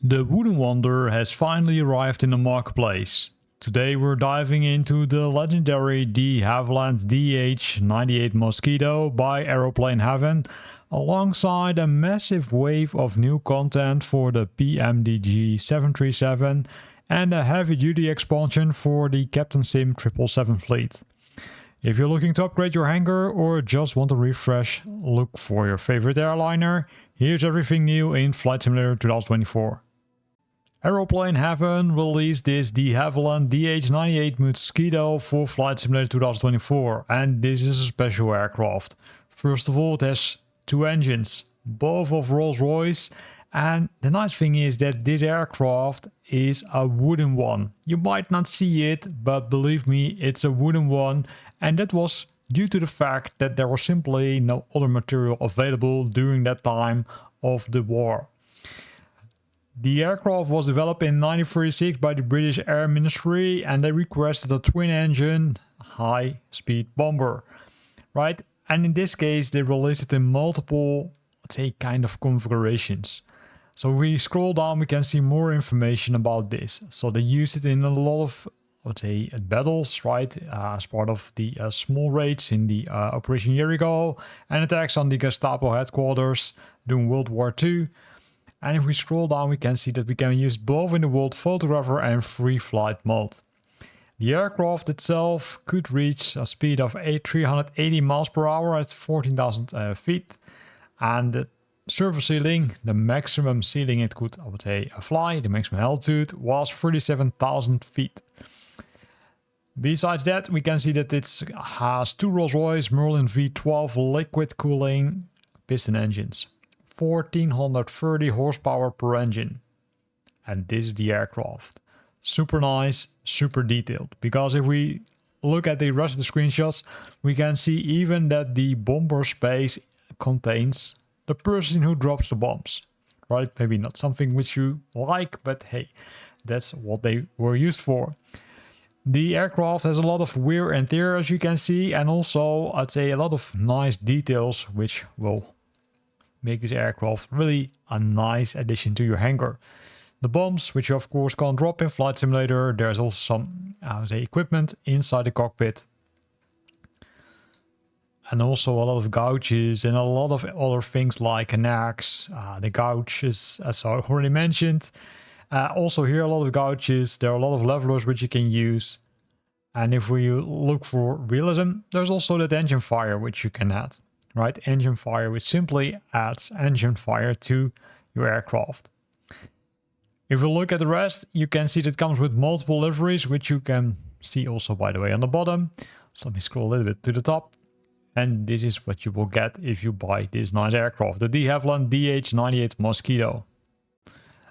The Wooden Wonder has finally arrived in the marketplace. Today we're diving into the legendary DeHavilland DH-98 Mosquito by Aeroplane Heaven, alongside a massive wave of new content for the PMDG 737 and a heavy-duty expansion for the Captain Sim 777 fleet. If you're looking to upgrade your hangar or just want a refresh look for your favorite airliner, here's everything new in Flight Simulator 2024. Aeroplane Heaven released this DeHavilland DH98 Mosquito for Flight Simulator 2024, and this is a special aircraft. First of all, it has two engines, both of Rolls-Royce, and the nice thing is that this aircraft is a wooden one. You might not see it, but believe me, it's a wooden one, and that was due to the fact that there was simply no other material available during that time of the war. The aircraft was developed in 1936 by the British Air Ministry, and they requested a twin-engine, high-speed bomber, right? And in this case, they released it in multiple, let's say, kind of configurations. So if we scroll down, we can see more information about this. So they used it in a lot of, let's say, battles, right? As part of the small raids in the Operation Jericho and attacks on the Gestapo headquarters during World War II. And if we scroll down, we can see that we can use both in the world photographer and free flight mode. The aircraft itself could reach a speed of 380 miles per hour at 14,000 feet. And the surface ceiling, the maximum ceiling it could, I would say, fly, the maximum altitude was 37,000 feet. Besides that, we can see that it has two Rolls-Royce Merlin V12 liquid cooling piston engines. 1430 horsepower per engine. And this is the aircraft. Super nice, super detailed. Because if we look at the rest of the screenshots, we can see even that the bomber space contains the person who drops the bombs. Right? Maybe not something which you like, but hey, that's what they were used for. The aircraft has a lot of wear and tear, as you can see, and also, I'd say, a lot of nice details which will make this aircraft really a nice addition to your hangar. The bombs, which you of course can't drop in Flight Simulator. There's also some equipment inside the cockpit. And also a lot of gouges and a lot of other things like an axe. The gouges, as I already mentioned. Also here a lot of gouges. There are a lot of levelers which you can use. And if we look for realism, there's also that engine fire which you can add. Right, engine fire, which simply adds engine fire to your aircraft. If we look at the rest, you can see that it comes with multiple liveries, which you can see also, by the way, on the bottom. So let me scroll a little bit to the top. And this is what you will get if you buy this nice aircraft, the DeHavilland DH98 Mosquito.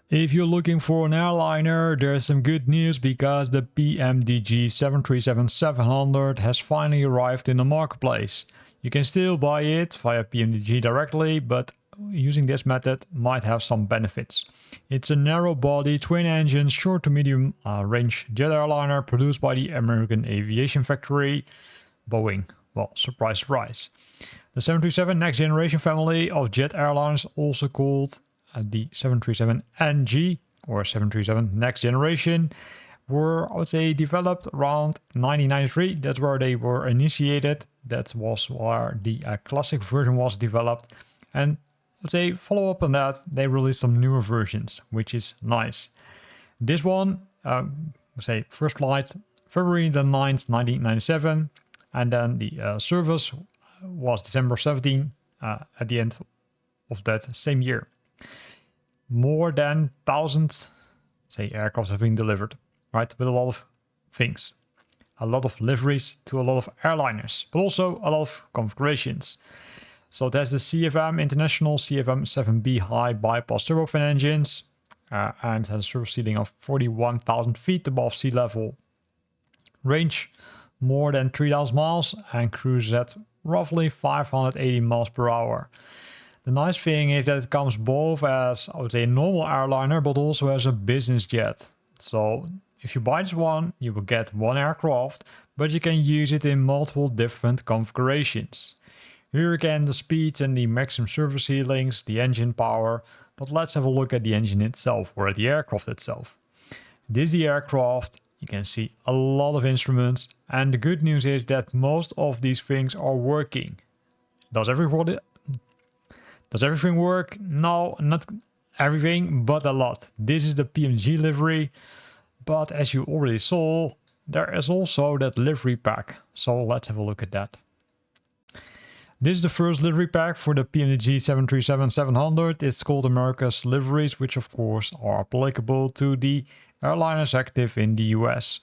If you're looking for an airliner, there's some good news because the PMDG 737-700 has finally arrived in the marketplace. You can still buy it via PMDG directly, but using this method might have some benefits. It's a narrow-body, twin-engine, short to medium range jet airliner produced by the American aviation factory, Boeing. Well, surprise, surprise. The 737 next generation family of jet airliners, also called the 737NG or 737 next generation, were, I would say, developed around 1993. That's where they were initiated. That was where the classic version was developed. And I would say, follow up on that, they released some newer versions, which is nice. This one, say, first flight, February the 9th, 1997. And then the service was December 17 at the end of that same year. More than 1,000, say, aircraft have been delivered. Right, with a lot of things, a lot of liveries to a lot of airliners, but also a lot of configurations. So it has the CFM International CFM 7B high bypass turbofan engines and has a surface ceiling of 41,000 feet above sea level. Range more than 3,000 miles and cruises at roughly 580 miles per hour. The nice thing is that it comes both as, I would say, a normal airliner, but also as a business jet. So if you buy this one, you will get one aircraft, but you can use it in multiple different configurations. Here again the speeds and the maximum service ceilings, the engine power, but let's have a look at the engine itself, or at the aircraft itself. This is the aircraft, you can see a lot of instruments, and the good news is that most of these things are working. Does everything work? No, not everything, but a lot. This is the PMDG livery, but as you already saw, there is also that livery pack, so let's have a look at that. This is the first livery pack for the PMDG 737-700. It's called America's Liveries, which of course are applicable to the airliners active in the US.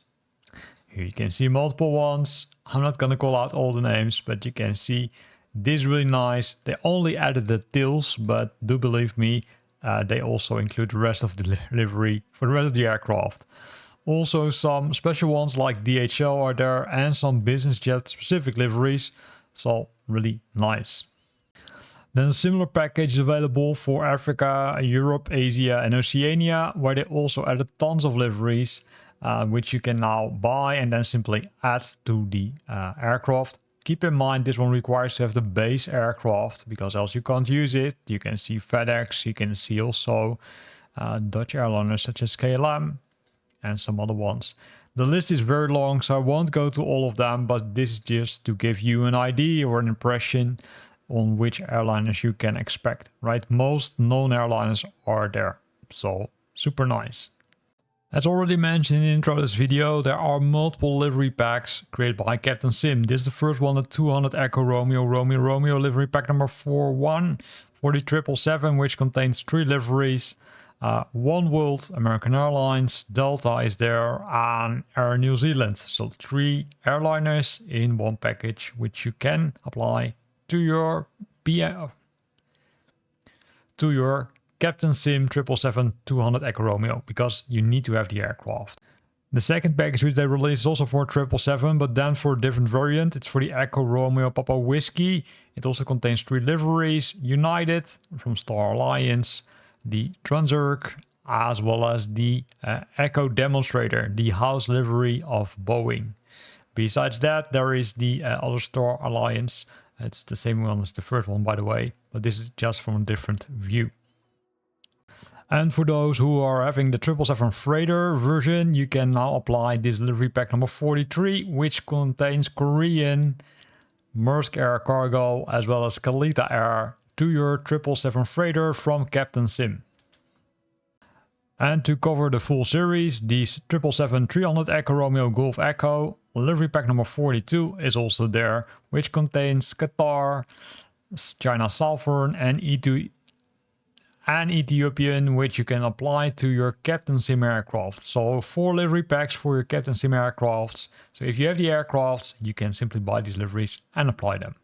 Here you can see multiple ones. I'm not gonna call out all the names, but you can see this is really nice. They only added the tails, but do believe me, they also include the rest of the livery for the rest of the aircraft. Also some special ones like DHL are there and some business jet specific liveries. So really nice. Then a similar package is available for Africa, Europe, Asia and Oceania, where they also added tons of liveries, which you can now buy and then simply add to the aircraft. Keep in mind this one requires to have the base aircraft, because else you can't use it. You can see FedEx, you can see also Dutch airliners such as KLM and some other ones. The list is very long, so I won't go to all of them, but this is just to give you an idea or an impression on which airliners you can expect, right? Most known airliners are there, so super nice. As already mentioned in the intro of this video, there are multiple livery packs created by Captain Sim. This is the first one, the 200 Echo Romeo Romeo Romeo livery pack number 41 for the 777, which contains 3 liveries. One World, American Airlines, Delta is there, and Air New Zealand. So 3 airliners in one package, which you can apply to your Captain Sim 777-200 Echo Romeo, because you need to have the aircraft. The second package which they released is also for 777, but then for a different variant. It's for the Echo Romeo Papa Whiskey. It also contains 3 liveries: United from Star Alliance, the Transurk, as well as the Echo Demonstrator, the house livery of Boeing. Besides that, there is the other Star Alliance. It's the same one as the first one, by the way, but this is just from a different view. And for those who are having the 777 freighter version, you can now apply this livery pack number 43, which contains Korean, Maersk Air Cargo, as well as Kalita Air, to your 777 freighter from Captain Sim. And to cover the full series, the 777-300 Echo Romeo Golf Echo livery pack number 42 is also there, which contains Qatar, China Southern and Ethiopian, which you can apply to your Captain Sim aircraft. So 4 livery packs for your Captain Sim aircrafts. So if you have the aircrafts, you can simply buy these liveries and apply them.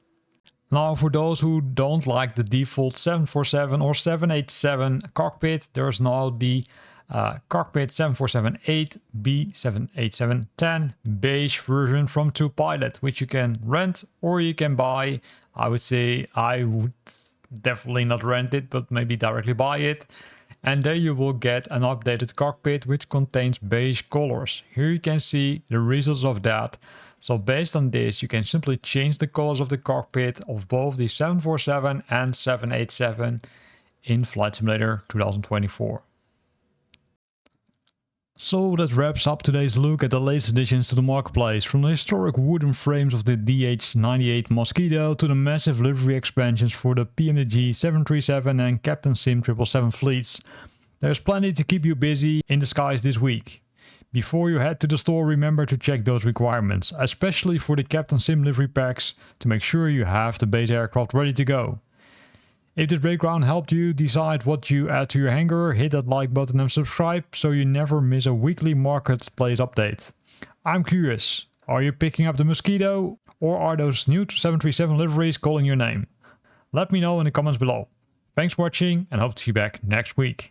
Now, for those who don't like the default 747 or 787 cockpit, there's now the Cockpit 747-8 B787-10 beige version from 2Pilot, which you can rent or you can buy. I would say I would definitely not rent it, but maybe directly buy it. And there you will get an updated cockpit which contains beige colors. Here you can see the results of that. So based on this, you can simply change the colors of the cockpit of both the 747 and 787 in Flight Simulator 2024. So that wraps up today's look at the latest additions to the marketplace, from the historic wooden frames of the DH-98 Mosquito to the massive livery expansions for the PMDG 737 and Captain Sim 777 fleets. There's plenty to keep you busy in the skies this week. Before you head to the store, remember to check those requirements, especially for the Captain Sim livery packs, to make sure you have the base aircraft ready to go. If this breakdown helped you decide what you add to your hangar, hit that like button and subscribe so you never miss a weekly marketplace update. I'm curious, are you picking up the Mosquito, or are those new 737 liveries calling your name? Let me know in the comments below. Thanks for watching and hope to see you back next week.